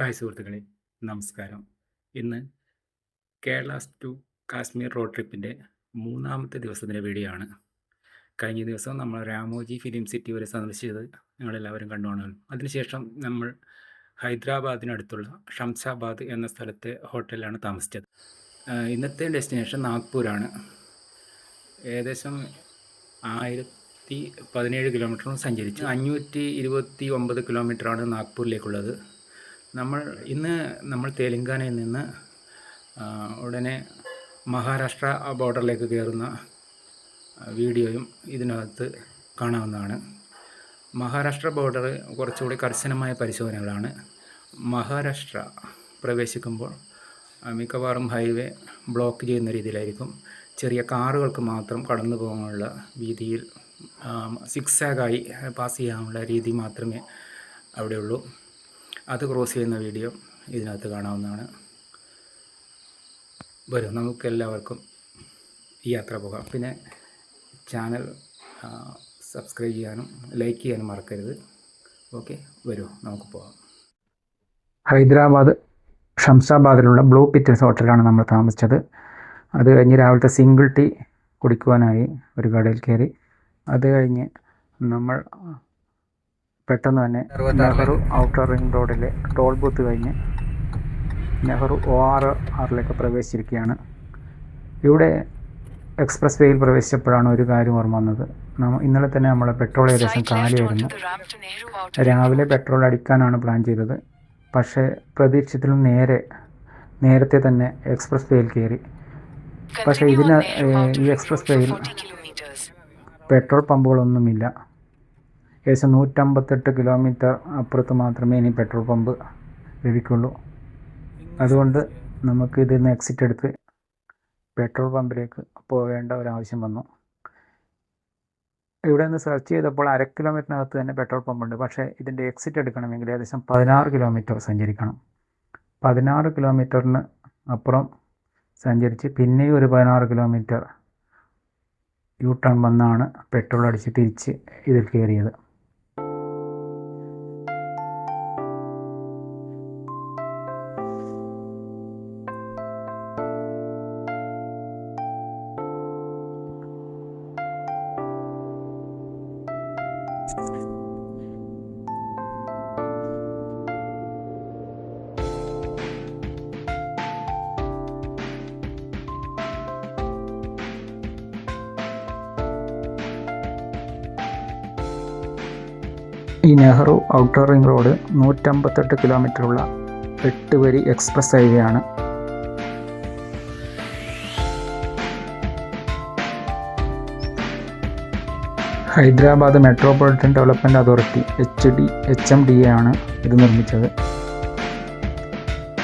Hi സുഹൃത്തുക്കളെ, നമസ്കാരം. ഇന്ന് കേരള ടു കാശ്മീർ റോഡ് ട്രിപ്പിൻ്റെ മൂന്നാമത്തെ ദിവസത്തിൻ്റെ വീഡിയോ ആണ്. കഴിഞ്ഞ ദിവസം നമ്മൾ രാമോജി ഫിലിം സിറ്റി വരെ സന്ദർശിച്ചത് നിങ്ങളെല്ലാവരും കണ്ടുകാണുമല്ലോ. അതിനുശേഷം നമ്മൾ ഹൈദരാബാദിനടുത്തുള്ള ഷംസാബാദ് എന്ന സ്ഥലത്തെ ഹോട്ടലിലാണ് താമസിച്ചത്. ഇന്നത്തെ ഡെസ്റ്റിനേഷൻ നാഗ്പൂരാണ്. ഏകദേശം 1017 കിലോമീറ്ററും സഞ്ചരിച്ചു. 529 കിലോമീറ്ററാണ് നാഗ്പൂരിലേക്കുള്ളത്. ഇന്ന് നമ്മൾ തെലങ്കാനയിൽ നിന്ന് ഉടനെ മഹാരാഷ്ട്ര ബോർഡറിലേക്ക് കയറുന്ന വീഡിയോയും ഇതിനകത്ത് കാണാവുന്നതാണ്. മഹാരാഷ്ട്ര ബോർഡർ കുറച്ചുകൂടി കർശനമായ പരിശോധനകളാണ്. മഹാരാഷ്ട്ര പ്രവേശിക്കുമ്പോൾ മിക്കവാറും ഹൈവേ ബ്ലോക്ക് ചെയ്യുന്ന രീതിയിലായിരിക്കും. ചെറിയ കാറുകൾക്ക് മാത്രം കടന്നു പോകാനുള്ള വീതിയിൽ സിക്സാഗായി പാസ് ചെയ്യാനുള്ള രീതി മാത്രമേ അവിടെയുള്ളൂ. അത് ക്രോസ് ചെയ്യുന്ന വീഡിയോ ഇതിനകത്ത് കാണാവുന്നതാണ്. വരും, നമുക്കെല്ലാവർക്കും ഈ യാത്ര പോകാം. പിന്നെ ചാനൽ സബ്സ്ക്രൈബ് ചെയ്യാനും ലൈക്ക് ചെയ്യാനും മറക്കരുത്. ഓക്കെ, വരൂ, നമുക്ക് പോകാം. ഹൈദരാബാദ് ഷംസാബാദിലുള്ള ബ്ലൂ പിറ്റേഴ്സ് ഹോട്ടലിലാണ് നമ്മൾ താമസിച്ചത്. അത് കഴിഞ്ഞ് രാവിലത്തെ സിംഗിൾ ടീ കുടിക്കുവാനായി ഒരു കടയിൽ കയറി. അത് കഴിഞ്ഞ് നമ്മൾ പെട്ടെന്ന് തന്നെ നെഹ്റു ഔട്ടർ റിംഗ് റോഡിലെ ടോൾ ബൂത്ത് കഴിഞ്ഞ് നെഹ്റു ORRലേക്ക് പ്രവേശിച്ചിരിക്കുകയാണ്. ഇവിടെ എക്സ്പ്രസ് വേയിൽ പ്രവേശിച്ചപ്പോഴാണ് ഒരു കാര്യം ഓർമ്മ വന്നത്. ഇന്നലെ തന്നെ നമ്മളെ പെട്രോൾ ഏകദേശം കാലിയായിരുന്നു. രാവിലെ പെട്രോൾ അടിക്കാനാണ് പ്ലാൻ ചെയ്തത്. പക്ഷേ പ്രതീക്ഷിച്ചതിലും നേരത്തെ തന്നെ എക്സ്പ്രസ് വേയിൽ കയറി. പക്ഷേ ഈ എക്സ്പ്രസ് വേയിൽ പെട്രോൾ പമ്പുകളൊന്നുമില്ല. ഏകദേശം 158 കിലോമീറ്റർ അപ്പുറത്ത് മാത്രമേ ഇനി പെട്രോൾ പമ്പ് ലഭിക്കുള്ളൂ. അതുകൊണ്ട് നമുക്ക് ഇതിൽ നിന്ന് എക്സിറ്റ് എടുത്ത് പെട്രോൾ പമ്പിലേക്ക് പോകേണ്ട ഒരാവശ്യം വന്നു. ഇവിടെ നിന്ന് സെർച്ച് ചെയ്തപ്പോൾ 1/2 കിലോമീറ്ററിനകത്ത് തന്നെ പെട്രോൾ പമ്പുണ്ട്. പക്ഷേ ഇതിൻ്റെ എക്സിറ്റ് എടുക്കണമെങ്കിൽ ഏകദേശം 16 കിലോമീറ്റർ സഞ്ചരിക്കണം. 16 കിലോമീറ്ററിന് അപ്പുറം സഞ്ചരിച്ച് പിന്നെയും ഒരു 16 കിലോമീറ്റർ യു ടേൺ വന്നാണ് പെട്രോൾ അടിച്ച് തിരിച്ച് ഇതിൽ കയറിയത്. ഈ നെഹ്റു ഔട്ടർ റിംഗ് റോഡ് 158 കിലോമീറ്ററുള്ള 8 വരി എക്സ്പ്രസ് ഹൈവേ ആണ്. Hyderabad metropolitan development authority HMDA ആണ് ഇത് നിർമ്മിച്ചത്.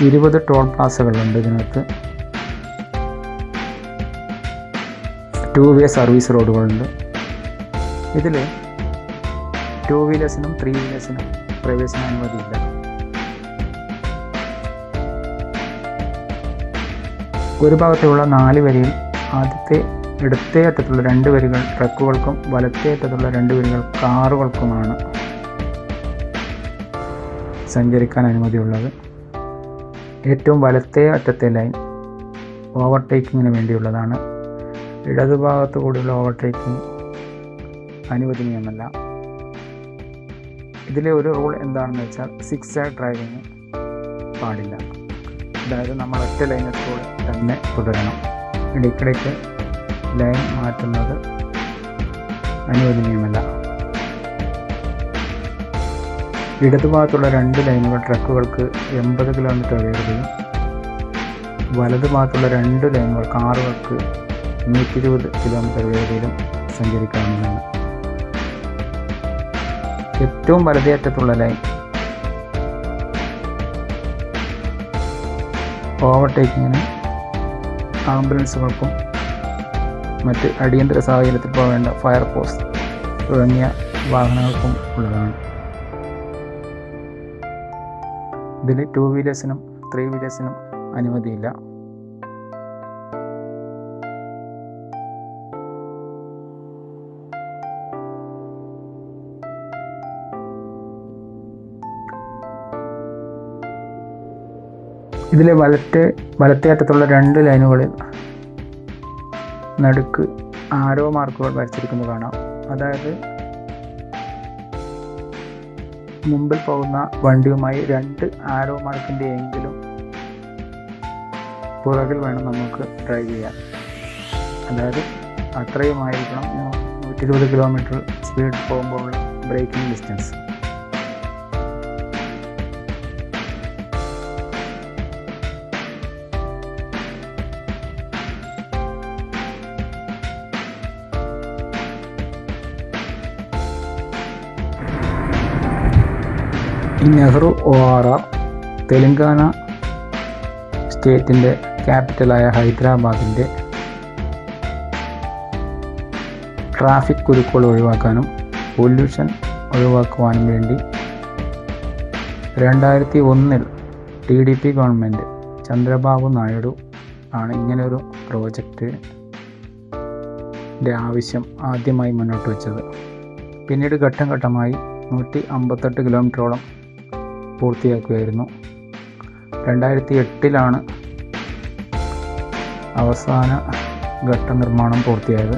20 ടോൾ പ്ലാസകളുണ്ട് ഇതിനകത്ത്. 2 വേ സർവീസ് റോഡുകളുണ്ട്. ഇതിൽ 2 വീലേഴ്സിനും 3 വീലേഴ്സിനും പ്രവേശന അനുമതിയില്ല. ഒരു ഭാഗത്തുള്ള 4 വരിയിൽ ഇടത്തേ അറ്റത്തുള്ള 2 വരികൾ ട്രക്കുകൾക്കും വലത്തേ അറ്റത്തുള്ള 2 വരികൾ കാറുകൾക്കുമാണ് സഞ്ചരിക്കാൻ അനുമതിയുള്ളത്. ഏറ്റവും വലത്തേ അറ്റത്തെ ലൈൻ ഓവർടേക്കിങ്ങിന് വേണ്ടിയുള്ളതാണ്. ഇടതുഭാഗത്തു കൂടിയുള്ള ഓവർടേക്കിംഗ് അനുവദനീയമല്ല. ഇതിലെ ഒരു റൂൾ എന്താണെന്ന് വെച്ചാൽ സിക്സാഗ് ഡ്രൈവിങ് പാടില്ല. അതായത് നമ്മൾ ഒറ്റ ലൈനിൽ കൂടെ തന്നെ തുടരണം. ഇടയ്ക്കിടയ്ക്ക് ലൈൻ മാറ്റുന്നത് അനുവദനീയമല്ല. ഇടതുഭാഗത്തുള്ള 2 ലൈനുകൾ ട്രക്കുകൾക്ക് 80 കിലോമീറ്റർ വേഗതയും വലതുഭാഗത്തുള്ള 2 ലൈനുകൾ കാറുകൾക്ക് 120 കിലോമീറ്റർ വേഗതയിലും സഞ്ചരിക്കാവുന്നതാണ്. ഏറ്റവും വലതേയറ്റത്തുള്ള ലൈൻ ഓവർടേക്കിങ്ങിന് ആംബുലൻസുകൾക്കും മറ്റ് അടിയന്തര സാഹചര്യത്തിൽ പോകേണ്ട ഫയർഫോഴ്സ് തുടങ്ങിയ വാഹനങ്ങൾക്കും ഉള്ളതാണ്. ഇതിൽ 2 വീലേഴ്സിനും 3 വീലേഴ്സിനും അനുമതിയില്ല. ഇതിലെ വലത്തേ അറ്റത്തുള്ള 2 ലൈനുകളിൽ നടുക്ക് ആരോ മാർക്കുകൾ വരച്ചിരിക്കുന്നത് കാണാം. അതായത് മുമ്പിൽ പോകുന്ന വണ്ടിയുമായി 2 ആരോ മാർക്കിൻ്റെ എങ്കിലും പുറകിൽ വേണം നമുക്ക് ഡ്രൈവ് ചെയ്യാൻ. അതായത് അത്രയുമായിരിക്കണം 120 കിലോമീറ്റർ സ്പീഡ് പോകുമ്പോൾ braking distance. Nehru ORR Telangana സ്റ്റേറ്റിൻ്റെ ക്യാപിറ്റലായ ഹൈദരാബാദിൻ്റെ ട്രാഫിക് കുരുക്കുകൾ ഒഴിവാക്കാനും പൊല്യൂഷൻ ഒഴിവാക്കുവാനും വേണ്ടി 2001 TDP ഗവൺമെൻറ് ചന്ദ്രബാബു നായിഡു ആണ് ഇങ്ങനെയൊരു പ്രോജക്റ്റിൻ്റെ ആവശ്യം ആദ്യമായി മുന്നോട്ട് വച്ചത്. പിന്നീട് ഘട്ടം ഘട്ടമായി 158 കിലോമീറ്ററോളം പൂർത്തിയാക്കുകയായിരുന്നു. 2008 അവസാന ഘട്ട നിർമ്മാണം പൂർത്തിയായത്.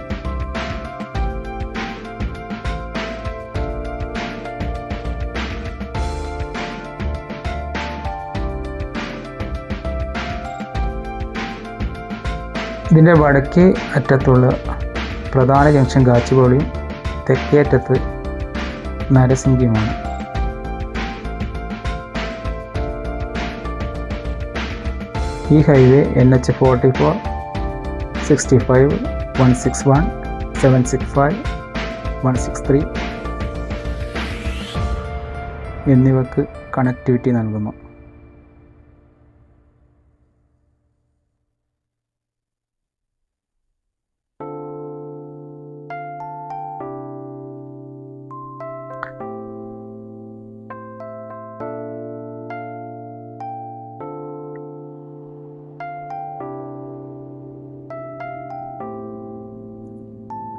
ഇതിൻ്റെ വടക്കേ അറ്റത്തുള്ള പ്രധാന ജംഗ്ഷൻ ഗാച്ചിബൗളിയും തെക്കേ അറ്റത്ത് നരസിംഗിയുമാണ്. ഈ ഹൈവേ NH 44, 65, 161, 765, 163 എന്നിവയ്ക്ക് കണക്ടിവിറ്റി നൽകുന്നു.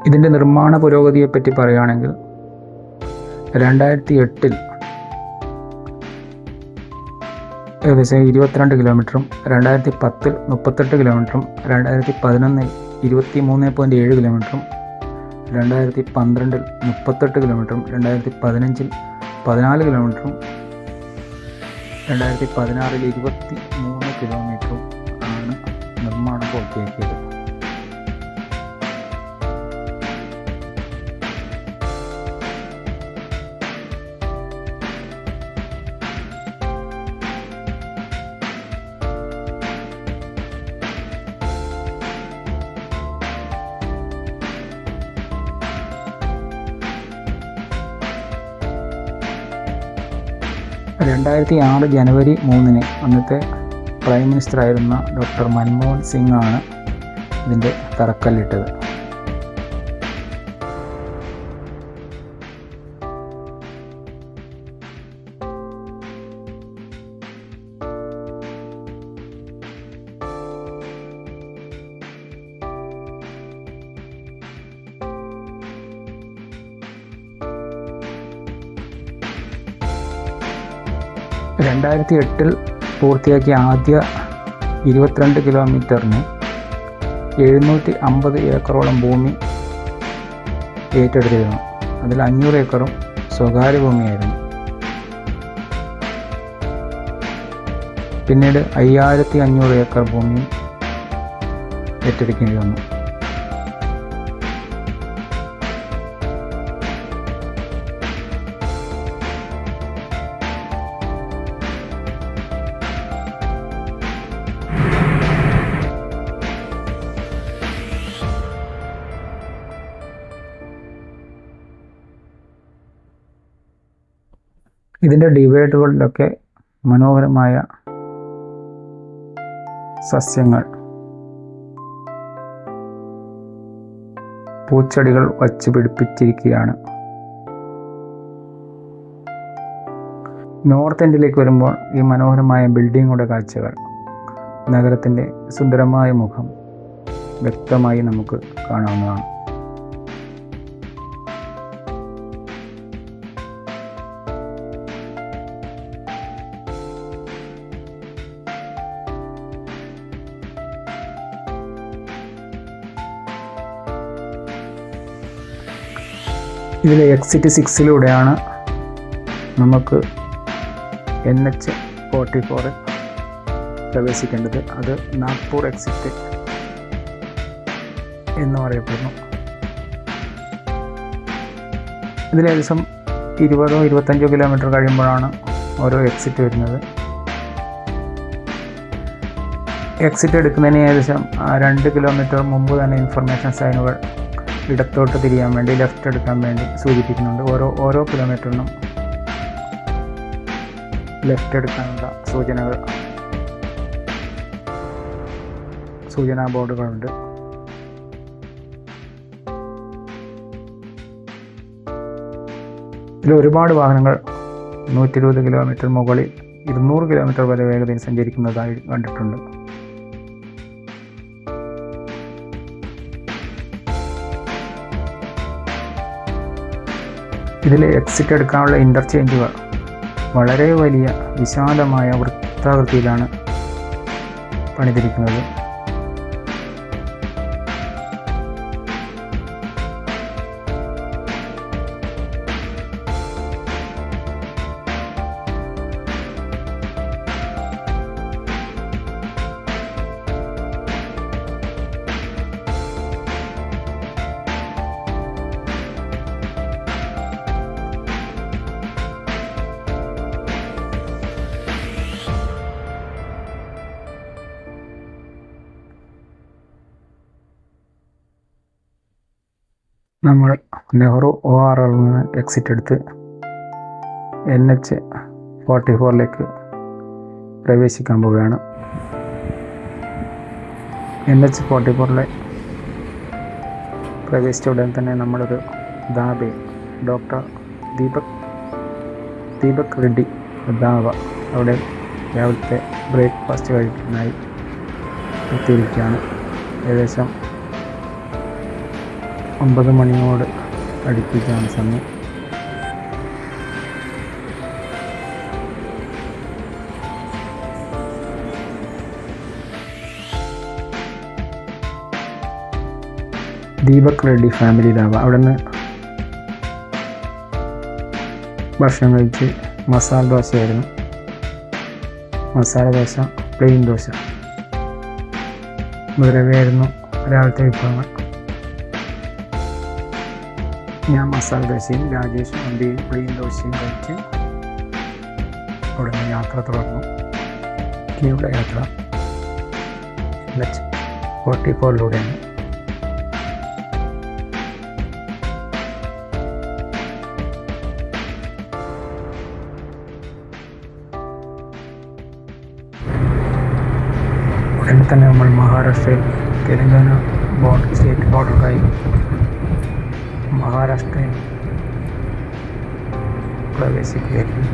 ഇതിൻ്റെ നിർമ്മാണ പുരോഗതിയെപ്പറ്റി പറയുകയാണെങ്കിൽ 2008 ഏകദേശം 22 കിലോമീറ്ററും 2010 38 കിലോമീറ്ററും 2011 23.7 കിലോമീറ്ററും 2012 38 കിലോമീറ്ററും 2015 14 കിലോമീറ്ററും 2016 23 കിലോമീറ്ററും ആണ് നിർമ്മാണം പൂർത്തിയാക്കിയത്. ജനുവരി 3 അന്നത്തെ പ്രൈം മിനിസ്റ്ററായിരുന്ന ഡോക്ടർ മൻമോഹൻ സിംഗ് ആണ് ഇതിൻ്റെ തറക്കല്ലിട്ടത്. പൂർത്തിയാക്കിയ ആദ്യ 22 കിലോമീറ്ററിന് 750 ഏക്കറോളം ഭൂമി ഏറ്റെടുത്തിരുന്നു. അതിൽ 500 ഏക്കറും സ്വകാര്യ ഭൂമിയായിരുന്നു. പിന്നീട് 5500 ഏക്കർ ഭൂമി ഏറ്റെടുക്കേണ്ടി വന്നു. ഇതിൻ്റെ ഡിവൈഡുകളിലൊക്കെ മനോഹരമായ സസ്യങ്ങൾ, പൂച്ചെടികൾ വച്ച് പിടിപ്പിച്ചിരിക്കുകയാണ്. നോർത്ത് എൻഡിലേക്ക് വരുമ്പോൾ ഈ മനോഹരമായ ബിൽഡിങ്ങുകളുടെ കാഴ്ചകൾ, നഗരത്തിൻ്റെ സുന്ദരമായ മുഖം വ്യക്തമായി നമുക്ക് കാണാവുന്നതാണ്. ഇതിൽ എക്സിറ്റ് 6 നമുക്ക് NH44 പ്രവേശിക്കേണ്ടത്. അത് നാഗ്പൂർ എക്സിറ്റ് എന്നും അറിയപ്പെടുന്നു. ഇതിലേകദേശം 20-25 കിലോമീറ്റർ കഴിയുമ്പോഴാണ് ഓരോ എക്സിറ്റ് വരുന്നത്. എക്സിറ്റ് എടുക്കുന്നതിന് ഏകദേശം 2 കിലോമീറ്റർ മുമ്പ് തന്നെ ഇൻഫർമേഷൻ സൈനുകൾ ഇടത്തോട്ട് തിരിയാൻ വേണ്ടി, ലെഫ്റ്റ് എടുക്കാൻ വേണ്ടി സൂചിപ്പിക്കുന്നുണ്ട്. ഓരോ കിലോമീറ്ററിനും ലെഫ്റ്റ് എടുക്കാനുള്ള സൂചനാ ബോർഡുകളുണ്ട്. ഇതിൽ ഒരുപാട് വാഹനങ്ങൾ 120 കിലോമീറ്റർ മുകളിൽ 200 കിലോമീറ്റർ വരെ വേഗതയിൽ സഞ്ചരിക്കുന്നതായി കണ്ടിട്ടുണ്ട്. ഇതിൽ എക്സിറ്റ് എടുക്കാനുള്ള ഇൻ്റർചേഞ്ചുകൾ വളരെ വലിയ വിശാലമായ വൃത്താകൃതിയിലാണ് പണിതിരിക്കുന്നത്. നമ്മൾ നെഹ്റു ORR നിന്ന് എക്സിറ്റ് എടുത്ത് NH44 പ്രവേശിക്കാൻ പോവുകയാണ്. NH44 പ്രവേശിച്ച ഉടൻ തന്നെ നമ്മളൊരു ധാബയിൽ ഡോക്ടർ ദീപക് റെഡ്ഡി ധാബ, അവിടെ രാവിലത്തെ ബ്രേക്ക്ഫാസ്റ്റ് കഴിക്കാനായി എത്തിയിരിക്കുകയാണ്. ഏകദേശം 9 മണിയോട് അടുപ്പിച്ചാണ് സമയം. ദീപക് റെഡ്ഡി ഫാമിലി ധാബ, അവിടെ നിന്ന് ഭക്ഷണം കഴിച്ച് മസാല ദോശയായിരുന്നു. മസാല ദോശ, പ്ലെയിൻ ദോശ മുതലവയായിരുന്നു രാവിലത്തെ വിഭവങ്ങൾ. ഞാൻ മസാല ദോശയും രാജേഷും പ്ലെയിൻ ദോശയും കഴിച്ച് ഉടനെ യാത്ര തുടർന്നു. ഇനിയുള്ള യാത്ര NH44 ഉടനെ തന്നെ നമ്മൾ മഹാരാഷ്ട്രയിൽ തെലങ്കാന സ്റ്റേറ്റ് ബോർഡറിലായി മഹാരാഷ്ട്രയിൽ പ്രവേശിക്കുകയായിരുന്നു.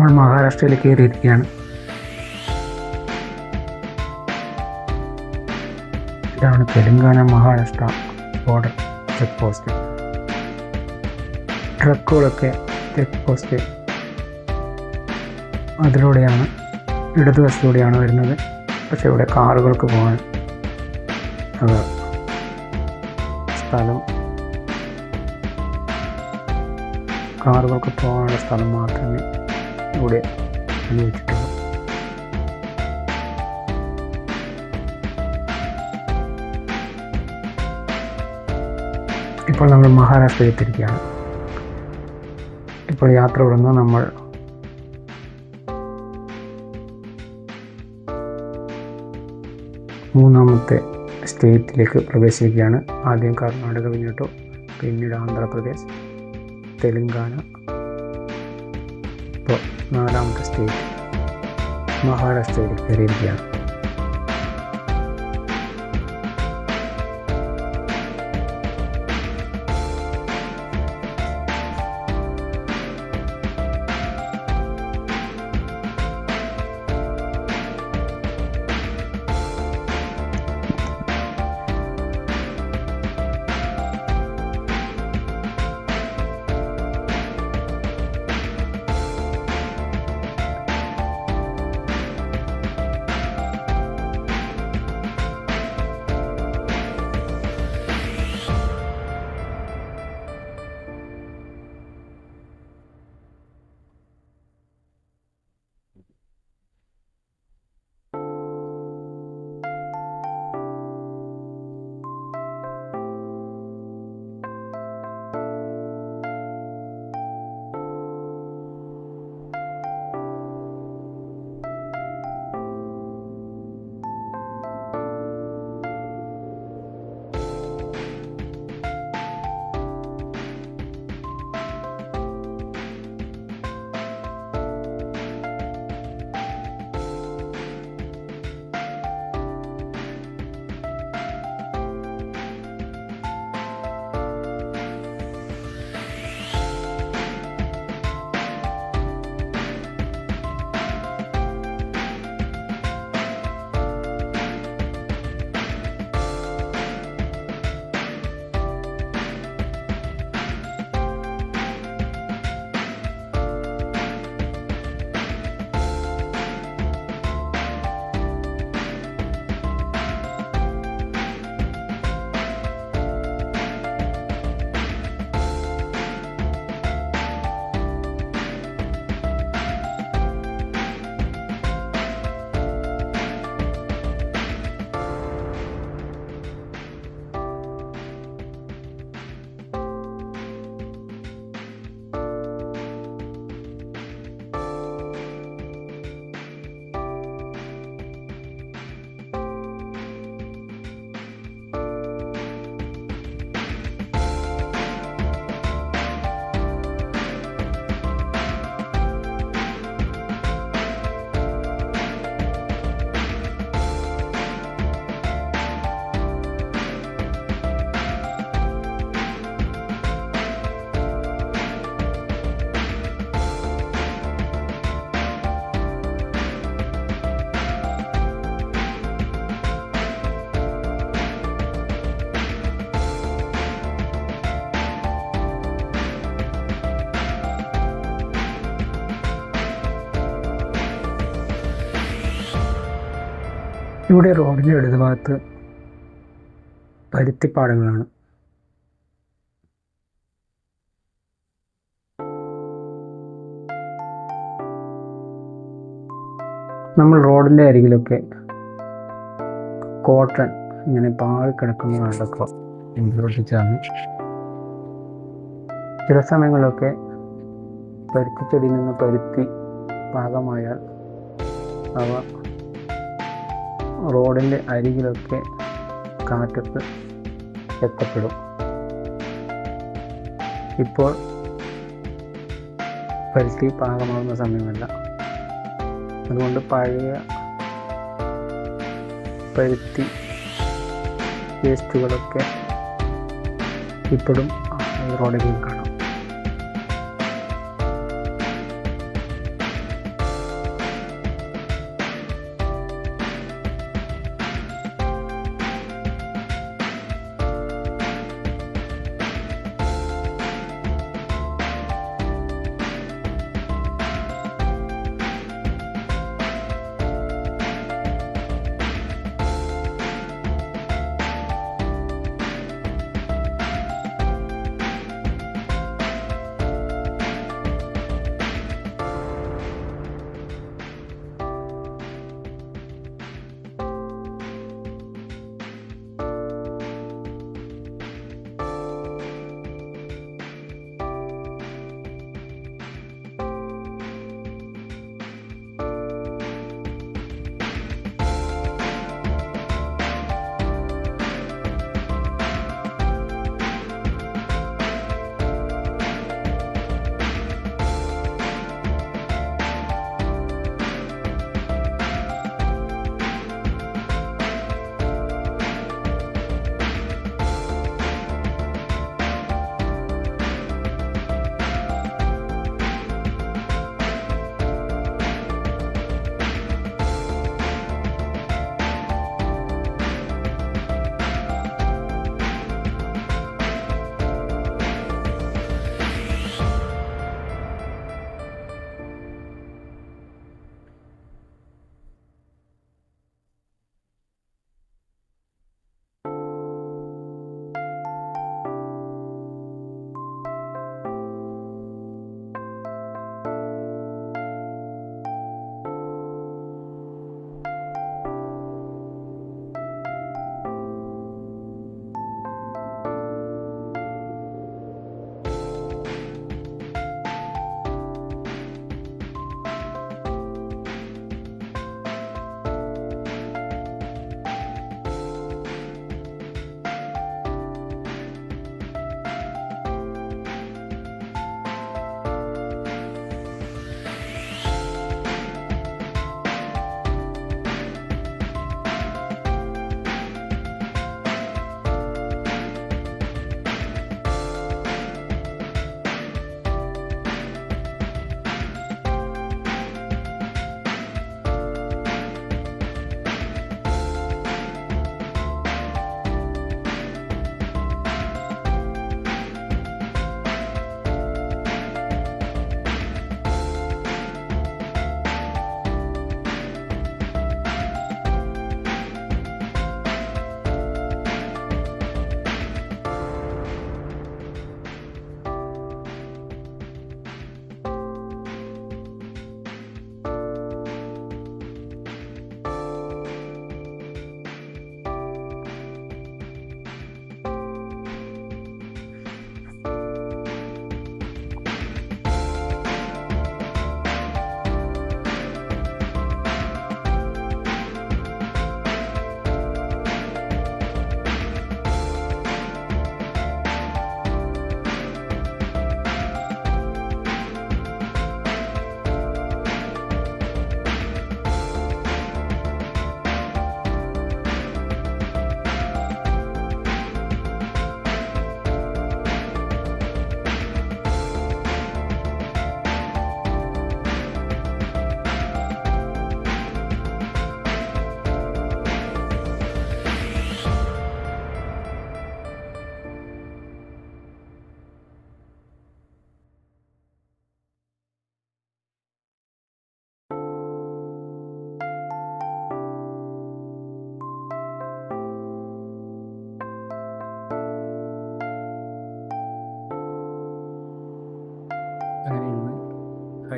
നമ്മൾ മഹാരാഷ്ട്രയിൽ കയറിയിരിക്കുകയാണ്. ഇതാണ് Telangana Maharashtra border check post. ട്രക്കുകളൊക്കെ ചെക്ക് പോസ്റ്റ് അതിലൂടെയാണ്, ഇടതുവശത്തൂടെയാണ് വരുന്നത്. പക്ഷെ ഇവിടെ കാറുകൾക്ക് പോകാൻ സ്ഥലം, കാറുകൾക്ക് പോകാനുള്ള സ്ഥലം മാത്രമേ ഇവിടെ അനുവദിച്ചിട്ടുള്ളൂ. ഇപ്പോൾ നമ്മൾ മഹാരാഷ്ട്രയിൽ എത്തിയിരിക്കുകയാണ്. ഇപ്പോൾ യാത്ര തുടർന്ന് നമ്മൾ മൂന്നാമത്തെ സ്റ്റേറ്റിലേക്ക് പ്രവേശിക്കുകയാണ്. ആദ്യം കർണാടക പിന്നിട്ടു, പിന്നീട് ആന്ധ്രാപ്രദേശ്, തെലുങ്കാന, ഇപ്പോൾ നാലാമത്തെ സ്റ്റേറ്റ് മഹാരാഷ്ട്രയിൽ കയറിയിരിക്കുകയാണ്. ഇവിടെ റോഡിൻ്റെ ഇടതുഭാഗത്ത് പരുത്തിപ്പാടങ്ങളാണ്. നമ്മൾ റോഡിൻ്റെ അരികിലൊക്കെ കോട്ടൺ ഇങ്ങനെ പാഴിക്കിടക്കുന്ന കണ്ടപ്പോൾ പ്രവർത്തിച്ചാണ്. ചില സമയങ്ങളിലൊക്കെ പരുത്തിച്ചെടിയിൽ നിന്ന് പരുത്തി പാകമായാൽ അവ റോഡിൻ്റെ അരികിലൊക്കെ കാറ്റത്ത് എത്തപ്പെടും. ഇപ്പോൾ പരുത്തി പാകമാകുന്ന സമയമല്ല, അതുകൊണ്ട് പഴയ പരുത്തി വേസ്റ്റുകളൊക്കെ ഇപ്പോഴും ഈ റോഡിൽ കാണാം.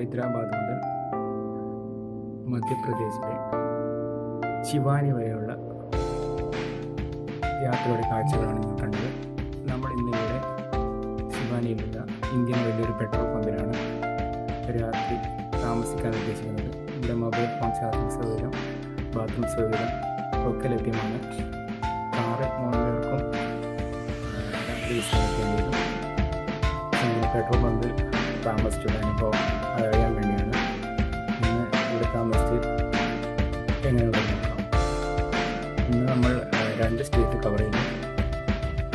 ഹൈദരാബാദ് മുതൽ മധ്യപ്രദേശിലെ ശിവാനി വരെയുള്ള യാത്രയുടെ കാഴ്ചകളാണ് നിങ്ങൾ കണ്ടത്. നമ്മൾ ഇന്നിവിടെ ശിവാനിയിലുള്ള ഇന്ത്യൻ വലിയൊരു പെട്രോൾ പമ്പിലാണ് രാത്രി താമസിക്കാൻ ഉദ്ദേശിക്കുന്നത്. ഇവിടെ മൊബൈൽ ഫോൺ ചാർജിങ് സൗകര്യം, ബാത്റൂം സൗകര്യം ഒക്കെ ലഭ്യമാണ്. കാറ് 3 പേർക്കും രാത്രി വിശ്രമിക്കേണ്ടി വരും. പെട്രോൾ പമ്പിൽ താമസിച്ചുള്ള അനുഭവം അറിയാൻ വേണ്ടിയാണ് ഇന്ന് ഇവിടെ താമസിച്ച് എങ്ങനെയുള്ളത് നോക്കാം. ഇന്ന് നമ്മൾ 2 സ്റ്റേറ്റ് കവർ ചെയ്യുന്നു.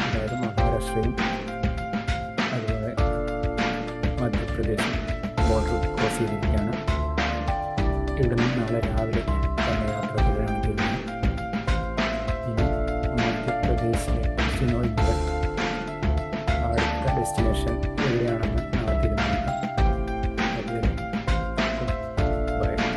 അതായത് മഹാരാഷ്ട്രയും അതുപോലെ മധ്യപ്രദേശും ബോർഡർ ക്രോസ് ചെയ്തിരിക്കുകയാണ്. ഇവിടുന്ന് നാളെ രാവിലെ